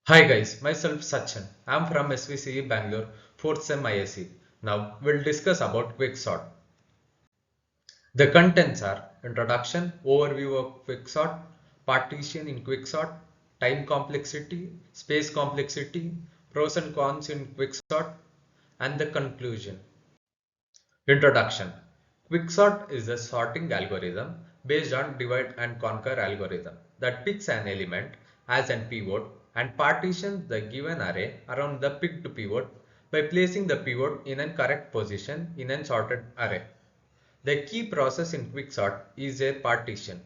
Hi guys, myself Sachin. I'm from SVCE Bangalore, 4th SEM ISC. Now we'll discuss about Quicksort. The contents are introduction, overview of Quicksort, partition in Quicksort, time complexity, space complexity, pros and cons in Quicksort, and the conclusion. Introduction. Quicksort is a sorting algorithm based on divide and conquer algorithm that picks an element as an pivot and partitions the given array around the picked pivot by placing the pivot in a correct position in a sorted array. The key process in Quicksort is a partition.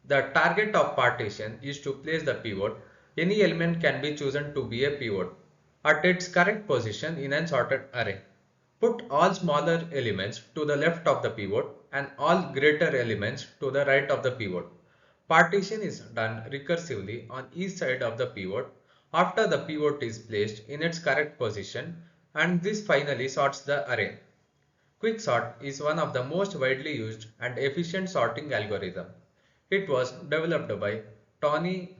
The target of partition is to place the pivot. Any element can be chosen to be a pivot at its correct position in a sorted array. Put all smaller elements to the left of the pivot and all greater elements to the right of the pivot. Partition is done recursively on each side of the pivot after the pivot is placed in its correct position, and this finally sorts the array. Quicksort is one of the most widely used and efficient sorting algorithm. It was developed by Tony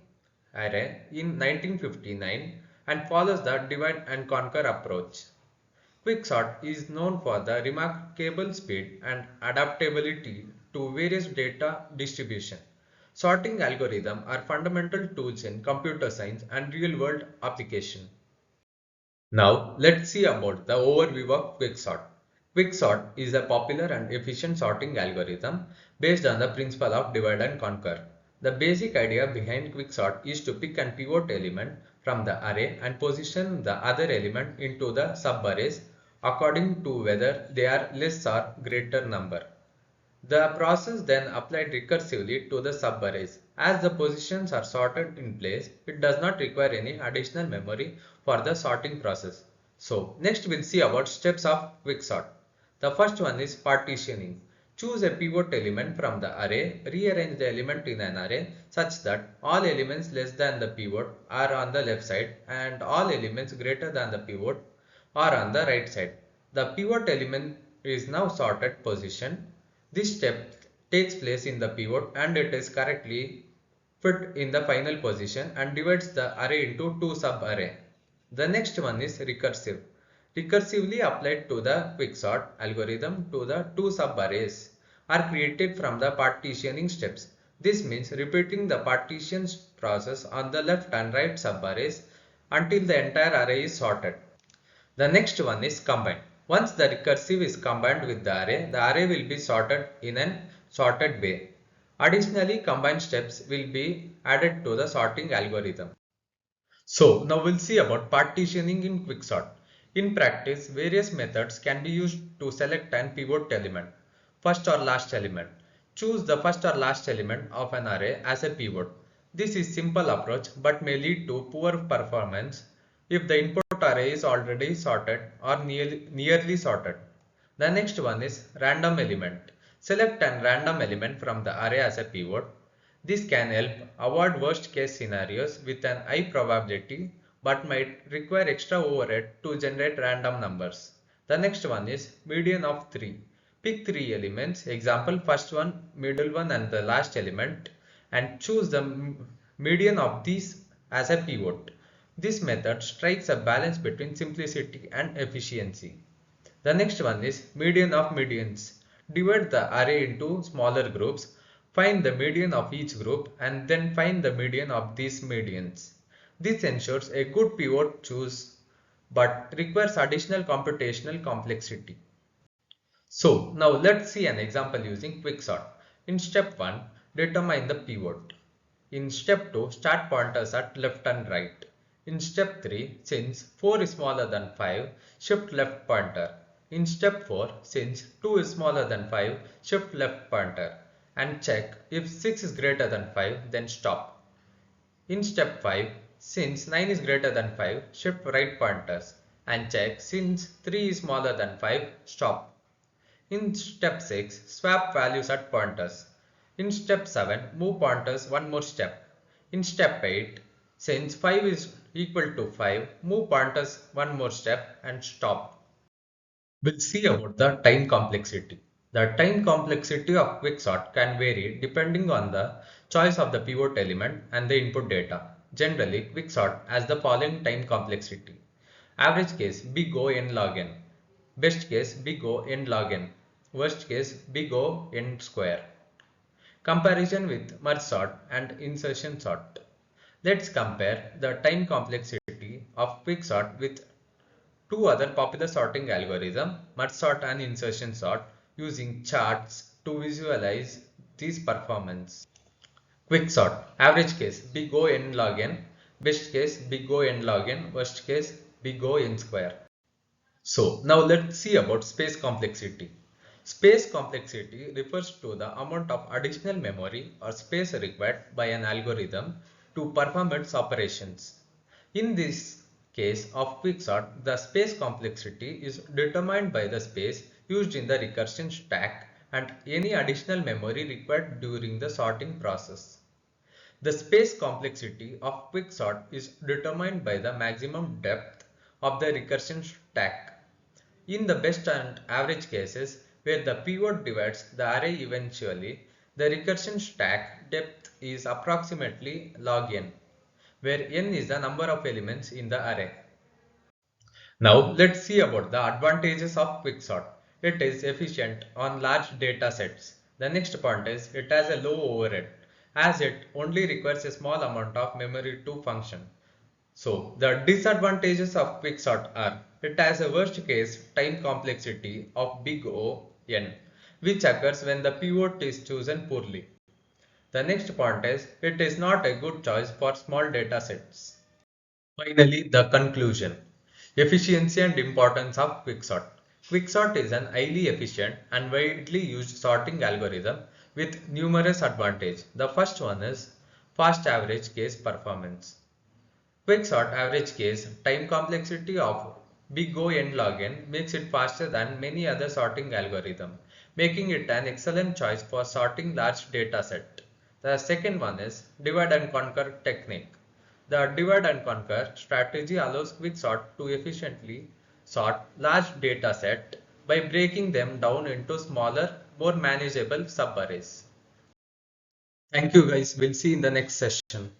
Array in 1959 and follows the divide and conquer approach. Quicksort is known for the remarkable speed and adaptability to various data distribution. Sorting algorithms are fundamental tools in computer science and real-world application. Now let's see about the overview of Quicksort. Quicksort is a popular and efficient sorting algorithm based on the principle of divide and conquer. The basic idea behind Quicksort is to pick and pivot element from the array and position the other element into the subarrays according to whether they are less or greater number. The process then applied recursively to the subarrays. As the positions are sorted in place, it does not require any additional memory for the sorting process. So next we'll see about steps of quicksort. The first one is partitioning. Choose a pivot element from the array, rearrange the element in an array such that all elements less than the pivot are on the left side and all elements greater than the pivot are on the right side. The pivot element is now sorted position. This step takes place in the pivot and it is correctly fit in the final position and divides the array into two sub-array. The next one is recursive. Recursively applied to the quicksort algorithm to the two sub-arrays are created from the partitioning steps. This means repeating the partitions process on the left and right sub-arrays until the entire array is sorted. The next one is combine. Once the recursive is combined with the array will be sorted in a sorted way. Additionally, combined steps will be added to the sorting algorithm. So now we'll see about partitioning in quicksort. In practice, various methods can be used to select and pivot element, first or last element. Choose the first or last element of an array as a pivot. This is simple approach but may lead to poor performance if the input array is already sorted or nearly sorted. The next one is random element. Select a random element from the array as a pivot. This can help avoid worst case scenarios with an high probability but might require extra overhead to generate random numbers. The next one is median of 3. Pick 3 elements, example first one, middle one and the last element, and choose the median of these as a pivot. This method strikes a balance between simplicity and efficiency. The next one is median of medians. Divide the array into smaller groups, find the median of each group and then find the median of these medians. This ensures a good pivot choice but requires additional computational complexity. So now let's see an example using quicksort. In step 1, determine the pivot. In step 2, start pointers at left and right. In step 3, since 4 is smaller than 5, shift left pointer. In step 4, since 2 is smaller than 5, shift left pointer. And check if 6 is greater than 5, then stop. In step 5, since 9 is greater than 5, shift right pointers. And check since 3 is smaller than 5, stop. In step 6, swap values at pointers. In step 7, move pointers one more step. In step 8, since 5 is equal to 5, move pointers one more step and stop. We'll see about the time complexity. The time complexity of quicksort can vary depending on the choice of the pivot element and the input data. generally quicksort as the following time complexity. Average case big O n log n. Best case big O n log n. Worst case big O n square. Comparison with merge sort and insertion sort. Let's compare the time complexity of quicksort with two other popular sorting algorithms, merge sort and insertion sort, using charts to visualize these performance. Quicksort. Average case big O n log n. Best case big O n log n. Worst case big O n square. So now let's see about space complexity. Space complexity refers to the amount of additional memory or space required by an algorithm to perform its operations. In this case of quicksort, the space complexity is determined by the space used in the recursion stack and any additional memory required during the sorting process. The space complexity of quicksort is determined by the maximum depth of the recursion stack. In the best and average cases, where the pivot divides the array eventually, the recursion stack depth is approximately log n, where n is the number of elements in the array. Now let's see about the advantages of quicksort. It is efficient on large data sets. The next point is it has a low overhead, as it only requires a small amount of memory to function. So the disadvantages of quicksort are it has a worst case time complexity of big O n, which occurs when the pivot is chosen poorly. The next point is it is not a good choice for small data sets. Finally, the conclusion. Efficiency and importance of quicksort. Quicksort is an highly efficient and widely used sorting algorithm with numerous advantages. The first one is fast average case performance. Quicksort average case time complexity of big O n log n makes it faster than many other sorting algorithms, making it an excellent choice for sorting large data set. The second one is divide and conquer technique. The divide and conquer strategy allows quicksort to efficiently sort large data set by breaking them down into smaller, more manageable subarrays. Thank you guys. We'll see you in the next session.